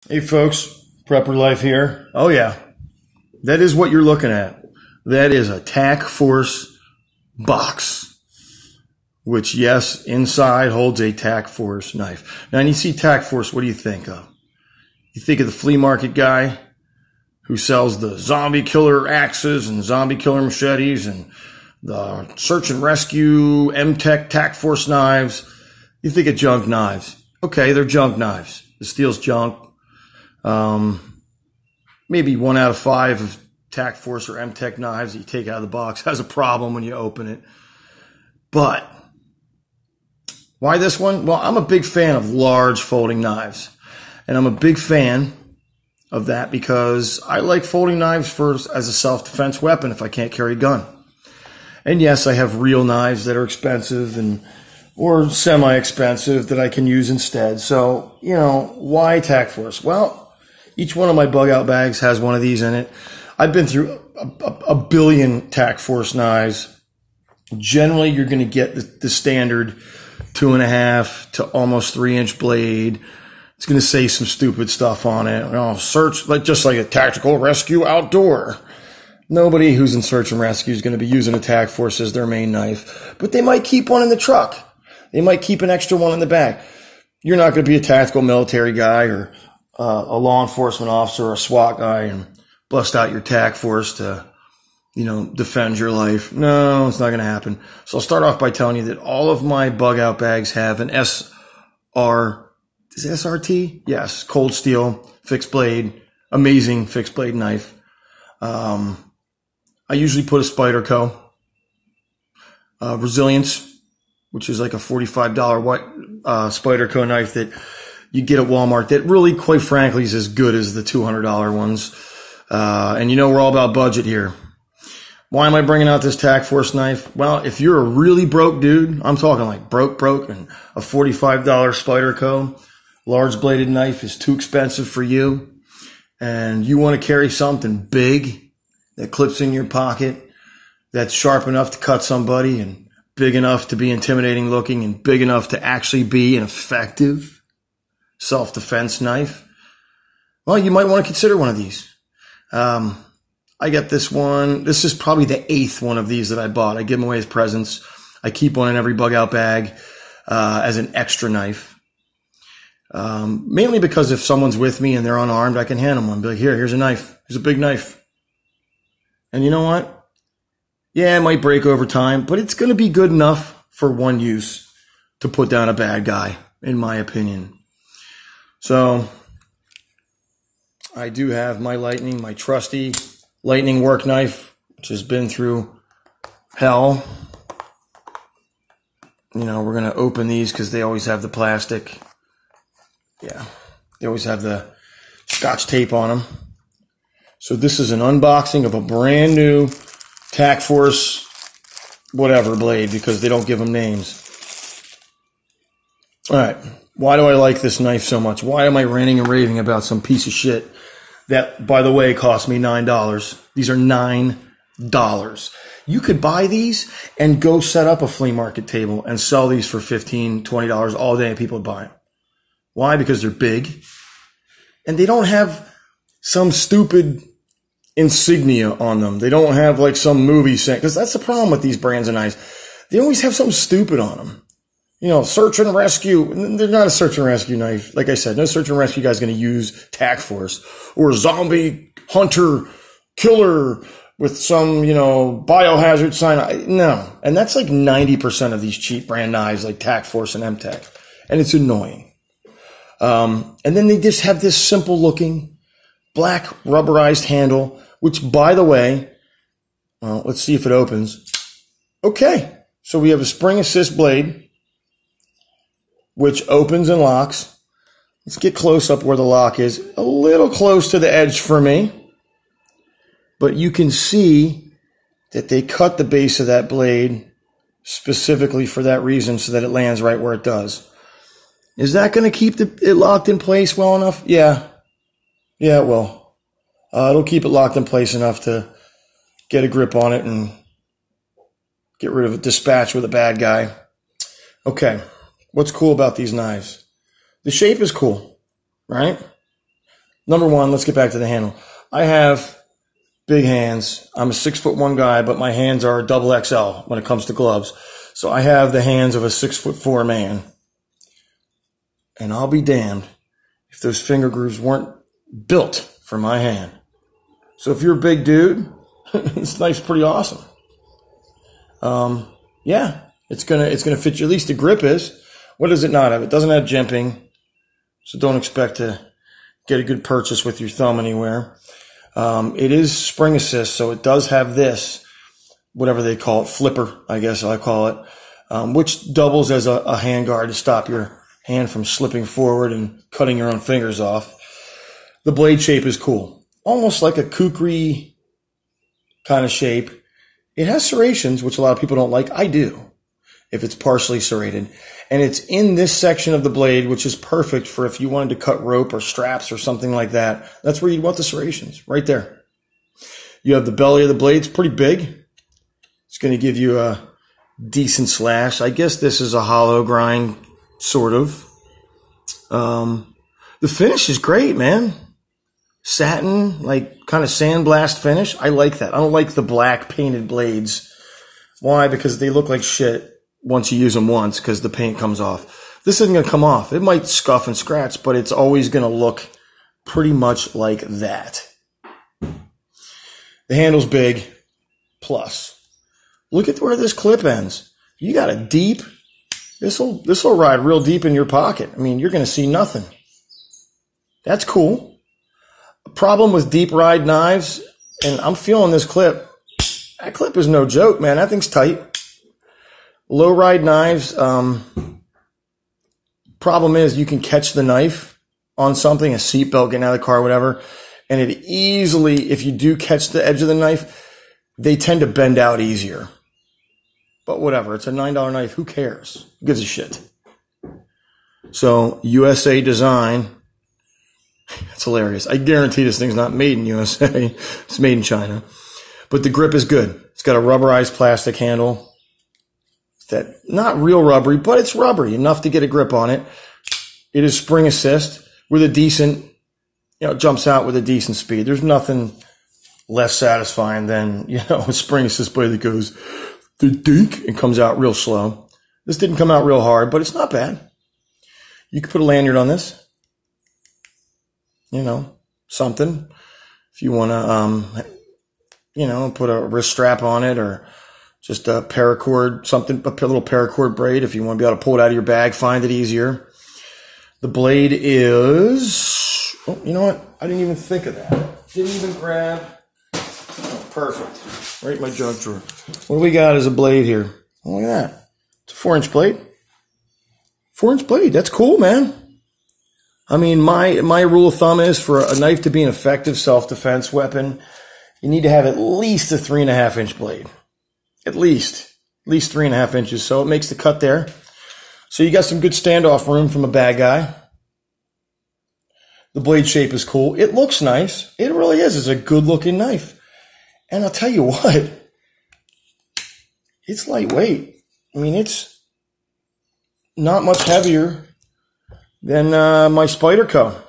Hey folks, Prepper Life here. Oh yeah, that is what you're looking at. That is a tac-force box, which yes, inside holds a tac-force knife. Now when you see tac-force, what do you think of? You think of the flea market guy who sells the zombie killer axes and zombie killer machetes and the search and rescue M-Tech tac-force knives. You think of junk knives. Okay, they're junk knives. The steel's junk. Maybe 1 out of 5 of tac-force or M-Tech knives that you take out of the box has a problem when you open it. But why this one? Well, I'm a big fan of large folding knives. And I'm a big fan of that because I like folding knives as a self-defense weapon if I can't carry a gun. And yes, I have real knives that are expensive or semi-expensive that I can use instead. So, why tac-force? Well, each one of my bug out bags has one of these in it. I've been through a billion tac-force knives. Generally, you're going to get the standard 2.5 to almost 3-inch blade. It's going to say some stupid stuff on it. Search, just like a tactical rescue outdoor. Nobody who's in search and rescue is going to be using a tac-force as their main knife, but they might keep one in the truck. They might keep an extra one in the bag. You're not going to be a tactical military guy or a law enforcement officer or a SWAT guy and bust out your tac-force to, defend your life. No, it's not going to happen. So I'll start off by telling you that all of my bug out bags have an SRT? Yes, cold steel, fixed blade, amazing fixed blade knife. I usually put a Spyderco, Resilience, which is like a $45 white Spyderco knife that you get at Walmart that really, quite frankly, is as good as the $200 ones. And we're all about budget here. Why am I bringing out this tac-force knife? Well, if you're a really broke dude, I'm talking like broke, and a $45 Spyderco large bladed knife is too expensive for you, and you want to carry something big that clips in your pocket, that's sharp enough to cut somebody and big enough to be intimidating looking and big enough to actually be an effective self-defense knife, well, you might want to consider one of these. I got this one. This is probably the 8th one of these that I bought. I give them away as presents. I keep one in every bug out bag as an extra knife. Mainly because if someone's with me and they're unarmed, I can hand them one. Be like, here's a knife. Here's a big knife. And you know what? Yeah, it might break over time, but it's going to be good enough for one use to put down a bad guy, in my opinion. So I do have my trusty Lightning work knife, which has been through hell. We're going to open these because they always have the plastic. Yeah, they always have the Scotch tape on them. So this is an unboxing of a brand new tac-force whatever blade because they don't give them names. All right, why do I like this knife so much? Why am I ranting and raving about some piece of shit that, by the way, cost me $9? These are $9. You could buy these and go set up a flea market table and sell these for $15, $20 all day and people would buy them. Why? Because they're big and they don't have some stupid insignia on them. They don't have like some movie set, because that's the problem with these brands of knives. They always have something stupid on them. Search and rescue. They're not a search and rescue knife. Like I said, no search and rescue guy's going to use tac-force or zombie hunter killer with some, biohazard sign. No. And that's like 90% of these cheap brand knives like tac-force and M-Tech. And it's annoying. And then they just have this simple looking black rubberized handle, which, by the way, well, let's see if it opens. Okay. So we have a spring assist blade, which opens and locks. Let's get close up where the lock is. A little close to the edge for me. But you can see that they cut the base of that blade specifically for that reason so that it lands right where it does. Is that going to keep it locked in place well enough? Yeah. Yeah, it will. It'll keep it locked in place enough to get a grip on it and get rid of a dispatch with a bad guy. Okay. What's cool about these knives? The shape is cool, right? Number one, let's get back to the handle. I have big hands. I'm a 6'1" guy, but my hands are double XL when it comes to gloves. So I have the hands of a 6'4" man. And I'll be damned if those finger grooves weren't built for my hand. So if you're a big dude, this knife's pretty awesome. Yeah, it's gonna fit you. At least the grip is. What does it not have? It doesn't have jimping, so don't expect to get a good purchase with your thumb anywhere. It is spring assist, so it does have this, whatever they call it, flipper, I guess I call it, which doubles as a hand guard to stop your hand from slipping forward and cutting your own fingers off. The blade shape is cool. Almost like a kukri kind of shape. It has serrations, which a lot of people don't like. I do, if it's partially serrated. And it's in this section of the blade, which is perfect for if you wanted to cut rope or straps or something like that. That's where you'd want the serrations, right there. You have the belly of the blade. It's pretty big. It's going to give you a decent slash. I guess this is a hollow grind, sort of. The finish is great, man. Satin, like kind of sandblast finish. I like that. I don't like the black painted blades. Why? Because they look like shit once you use them once because the paint comes off. This isn't going to come off. It might scuff and scratch, but it's always going to look pretty much like that. The handle's big. Plus, look at where this clip ends. You got a deep. This'll ride real deep in your pocket. I mean, you're going to see nothing. That's cool. Problem with deep ride knives, and I'm feeling this clip. That clip is no joke, man. That thing's tight. Low ride knives, problem is you can catch the knife on something, a seatbelt, getting out of the car, whatever, and it easily, if you do catch the edge of the knife, they tend to bend out easier. But whatever, it's a $9 knife. Who cares? Who gives a shit? So, USA design. That's hilarious. I guarantee this thing's not made in USA. It's made in China. But the grip is good. It's got a rubberized plastic handle. That not real rubbery, but it's rubbery enough to get a grip on it. It is spring assist with a decent, it jumps out with a decent speed. There's nothing less satisfying than, a spring assist blade that goes the dink and comes out real slow. This didn't come out real hard, but it's not bad. You could put a lanyard on this. Something. If you want to, put a wrist strap on it or just a paracord, something, a little paracord braid. If you want to be able to pull it out of your bag, find it easier. The blade is, you know what? I didn't even think of that. Didn't even grab. Oh, perfect. Right in my junk drawer. What do we got as a blade here? Oh, look at that. It's a 4-inch blade. 4-inch blade. That's cool, man. I mean, my rule of thumb is for a knife to be an effective self-defense weapon, you need to have at least a 3.5-inch blade. At least 3.5 inches. So it makes the cut there. So you got some good standoff room from a bad guy. The blade shape is cool. It looks nice. It really is. It's a good looking knife. And I'll tell you what, it's lightweight. I mean, it's not much heavier than my Spyderco.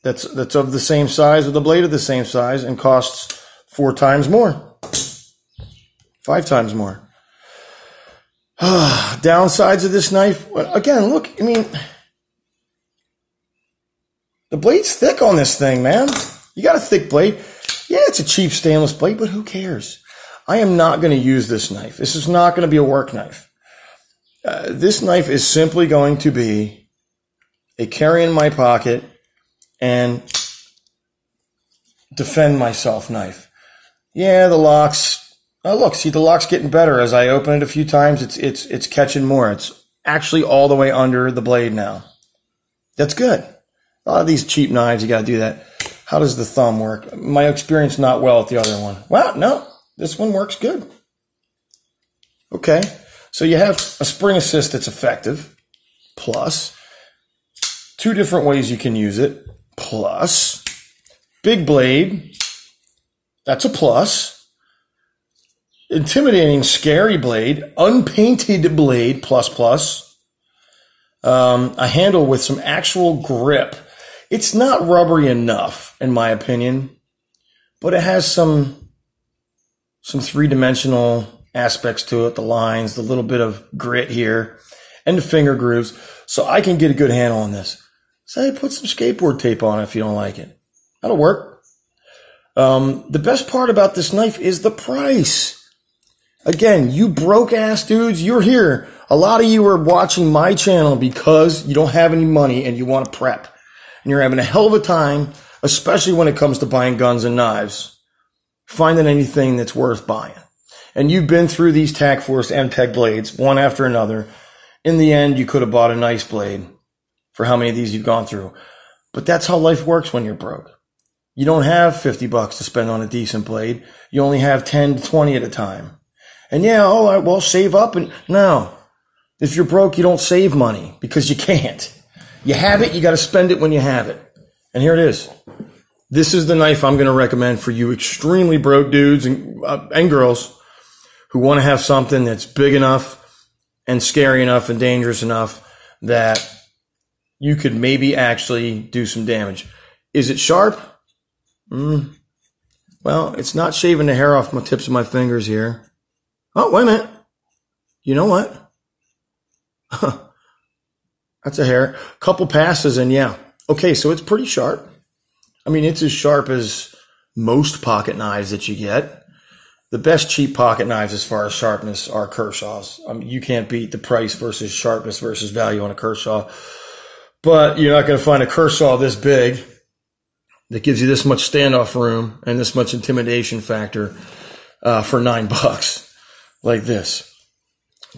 That's of the same size, with the blade of the same size, and costs 4 times more. 5 times more. Downsides of this knife. Again, look, I mean, the blade's thick on this thing, man. You got a thick blade. Yeah, it's a cheap stainless blade, but who cares? I am not going to use this knife. This is not going to be a work knife. This knife is simply going to be a carry in my pocket and defend myself knife. Yeah, the locks. Look, see, the lock's getting better as I open it a few times. It's catching more. It's actually all the way under the blade now. That's good. A lot of these cheap knives, you got to do that. How does the thumb work? My experience not well with the other one. Well, no, this one works good. Okay, so you have a spring assist that's effective, plus 2 different ways you can use it, plus big blade, that's a plus, intimidating, scary blade, unpainted blade, plus, a handle with some actual grip. It's not rubbery enough, in my opinion, but it has some three-dimensional aspects to it, the lines, the little bit of grit here, and the finger grooves, so I can get a good handle on this. Say, put some skateboard tape on it if you don't like it. That'll work. The best part about this knife is the price. Again, you broke-ass dudes, you're here. A lot of you are watching my channel because you don't have any money and you want to prep. And you're having a hell of a time, especially when it comes to buying guns and knives, finding anything that's worth buying. And you've been through these tac-force MTEC blades, one after another. In the end, you could have bought a nice blade for how many of these you've gone through. But that's how life works when you're broke. You don't have 50 bucks to spend on a decent blade. You only have 10 to 20 at a time. And yeah, well, save up. And no, if you're broke, you don't save money because you can't. You have it, you got to spend it when you have it. And here it is. This is the knife I'm going to recommend for you extremely broke dudes and girls who want to have something that's big enough and scary enough and dangerous enough that you could maybe actually do some damage. Is it sharp? Well, it's not shaving the hair off my tips of my fingers here. Oh, wait a minute. You know what? That's a hair. Couple passes and yeah. Okay, so it's pretty sharp. I mean, it's as sharp as most pocket knives that you get. The best cheap pocket knives as far as sharpness are Kershaw's. I mean, you can't beat the price versus sharpness versus value on a Kershaw. But you're not going to find a Kershaw this big that gives you this much standoff room and this much intimidation factor for $9 like this.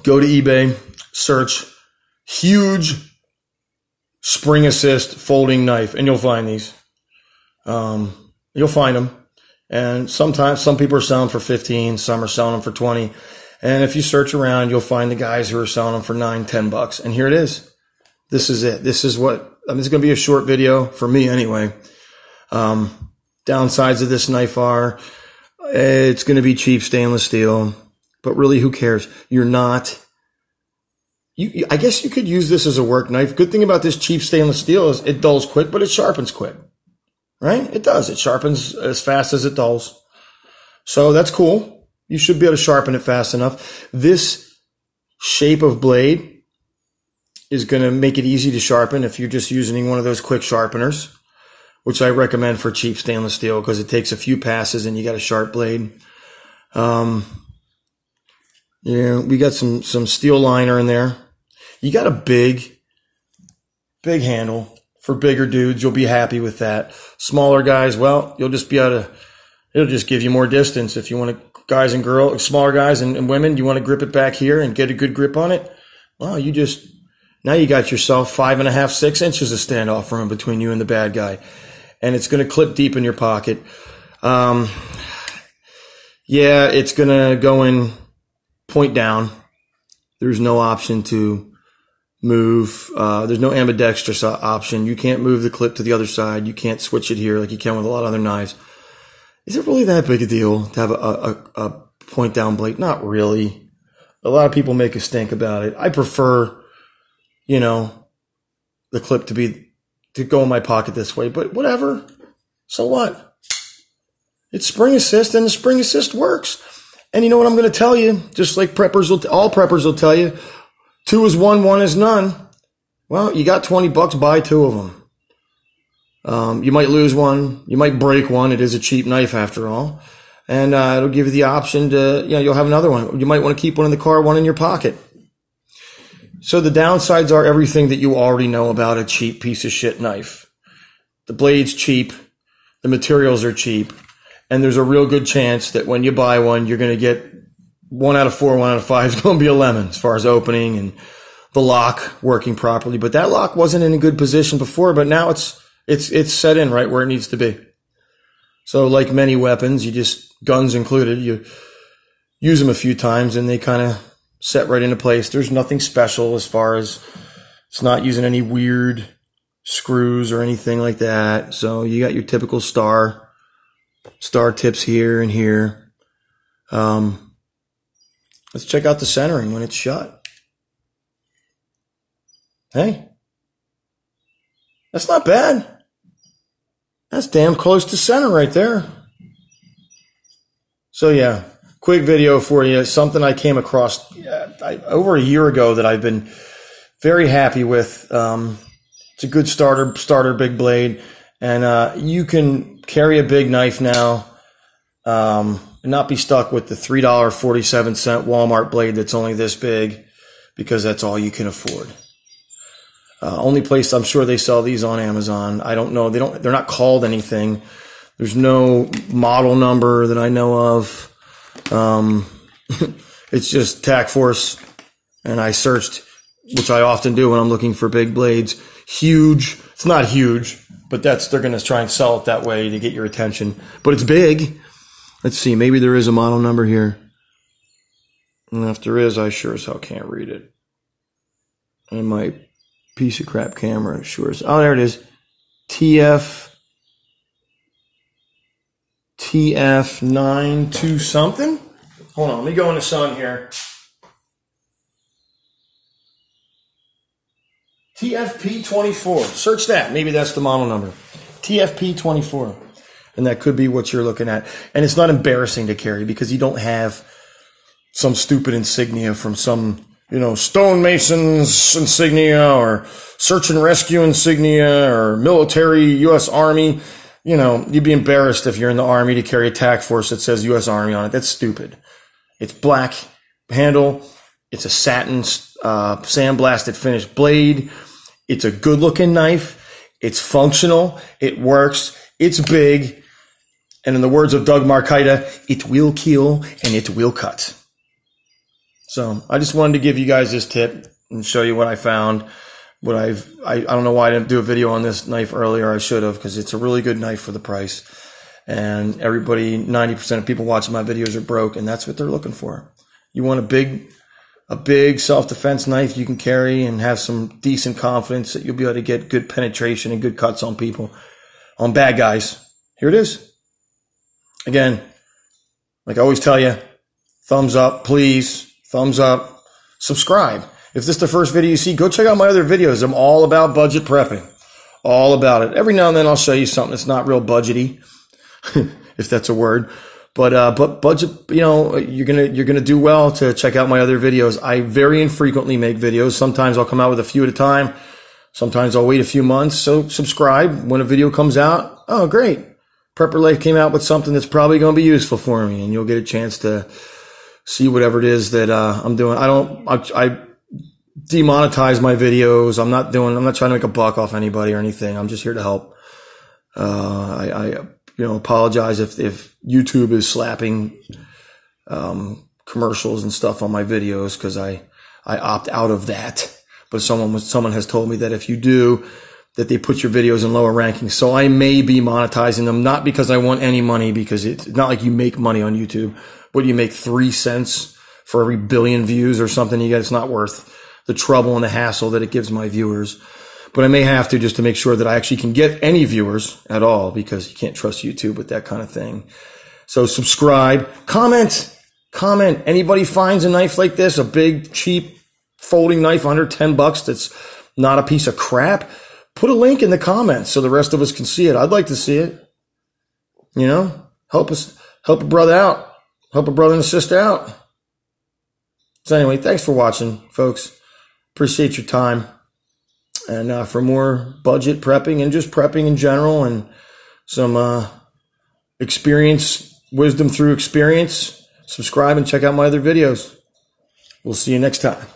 Go to eBay, search huge spring assist folding knife, and you'll find these. You'll find them. And sometimes some people are selling for 15, some are selling them for 20. And if you search around, you'll find the guys who are selling them for $9, $10. And here it is. This is it. This is what, I mean, it's going to be a short video for me anyway. Downsides of this knife are, it's going to be cheap stainless steel, but really who cares? You're not, I guess you could use this as a work knife. Good thing about this cheap stainless steel is it dulls quick, but it sharpens quick, right? It does. It sharpens as fast as it dulls. So that's cool. You should be able to sharpen it fast enough. This shape of blade is going to make it easy to sharpen if you're just using one of those quick sharpeners, which I recommend for cheap stainless steel because it takes a few passes and you got a sharp blade. Yeah, we got some steel liner in there. You got a big handle for bigger dudes. You'll be happy with that. Smaller guys, well, you'll just be able to, it'll just give you more distance. If you want to, guys and girls, smaller guys and women, you want to grip it back here and get a good grip on it. Well, now you got yourself 5.5, 6 inches of standoff room between you and the bad guy. And it's going to clip deep in your pocket. Yeah, it's going to go in point down. There's no option to move. There's no ambidextrous option. You can't move the clip to the other side. You can't switch it here like you can with a lot of other knives. Is it really that big a deal to have a point down blade? Not really. A lot of people make a stink about it. I prefer, the clip to go in my pocket this way, but whatever. So what? It's spring assist and the spring assist works. And you know what I'm going to tell you? Just like all preppers will tell you, 2 is 1, 1 is none. Well, you got $20, buy 2 of them. You might lose one. You might break one. It is a cheap knife after all. And it'll give you the option to, you'll have another one. You might want to keep one in the car, one in your pocket. So the downsides are everything that you already know about a cheap piece of shit knife. The blade's cheap. The materials are cheap. And there's a real good chance that when you buy one, you're going to get 1 out of 4, 1 out of 5 is going to be a lemon as far as opening and the lock working properly. But that lock wasn't in a good position before, but now it's set in right where it needs to be. So like many weapons, guns included, you use them a few times and they kind of set right into place. There's nothing special as far as it's not using any weird screws or anything like that. So you got your typical star tips here and here. Let's check out the centering when it's shut. Hey, that's not bad. That's damn close to center right there. So yeah, quick video for you. Something I came across over a year ago that I've been very happy with. It's a good starter big blade, and you can carry a big knife now and not be stuck with the $3.47 Walmart blade that's only this big, because that's all you can afford. Only place I'm sure they sell these on Amazon. I don't know. They're not called anything. There's no model number that I know of. It's just tac-force, and I searched, which I often do when I'm looking for big blades. Huge. It's not huge, but they're going to try and sell it that way to get your attention. But it's big. Let's see. Maybe there is a model number here. And if there is, I sure as hell can't read it. And my piece of crap camera sure is. Oh, there it is. TF92 something. Hold on. Let me go in the sun here. TFP24. Search that. Maybe that's the model number. TFP24. And that could be what you're looking at. And it's not embarrassing to carry because you don't have some stupid insignia from some, stonemasons insignia or search and rescue insignia or military U.S. Army. You'd be embarrassed if you're in the Army to carry a tac-force that says U.S. Army on it. That's stupid. It's black handle. It's a satin sandblasted finished blade. It's a good-looking knife. It's functional. It works. It's big. And in the words of Doug Marcaida, it will kill and it will cut. So I just wanted to give you guys this tip and show you what I found. I don't know why I didn't do a video on this knife earlier. I should have, because it's a really good knife for the price. And 90% of people watching my videos are broke, and that's what they're looking for. You want a big self-defense knife you can carry and have some decent confidence that you'll be able to get good penetration and good cuts on people, on bad guys. Here it is. Again, like I always tell you, thumbs up, please. Thumbs up. Subscribe. If this is the first video you see, go check out my other videos. I'm all about budget prepping. All about it. Every now and then I'll show you something that's not real budgety, if that's a word. But budget, you're gonna do well to check out my other videos. I very infrequently make videos. Sometimes I'll come out with a few at a time. Sometimes I'll wait a few months. So subscribe when a video comes out. Oh, great. Prepper Life came out with something that's probably going to be useful for me, and you'll get a chance to see whatever it is that I'm doing. I demonetize my videos. I'm not trying to make a buck off anybody or anything. I'm just here to help. I apologize if YouTube is slapping commercials and stuff on my videos, because I opt out of that. But someone has told me that if you do, that they put your videos in lower rankings. So I may be monetizing them, not because I want any money, because it's not like you make money on YouTube. What do you make, 3 cents for every billion views or something? It's not worth the trouble and the hassle that it gives my viewers. But I may have to, just to make sure that I actually can get any viewers at all, because you can't trust YouTube with that kind of thing. So subscribe, comment. Anybody finds a knife like this, a big, cheap folding knife under $10 that's not a piece of crap, put a link in the comments so the rest of us can see it. I'd like to see it. Help a brother out. Help a brother and sister out. So anyway, thanks for watching, folks. Appreciate your time. And for more budget prepping and just prepping in general, and some wisdom through experience, subscribe and check out my other videos. We'll see you next time.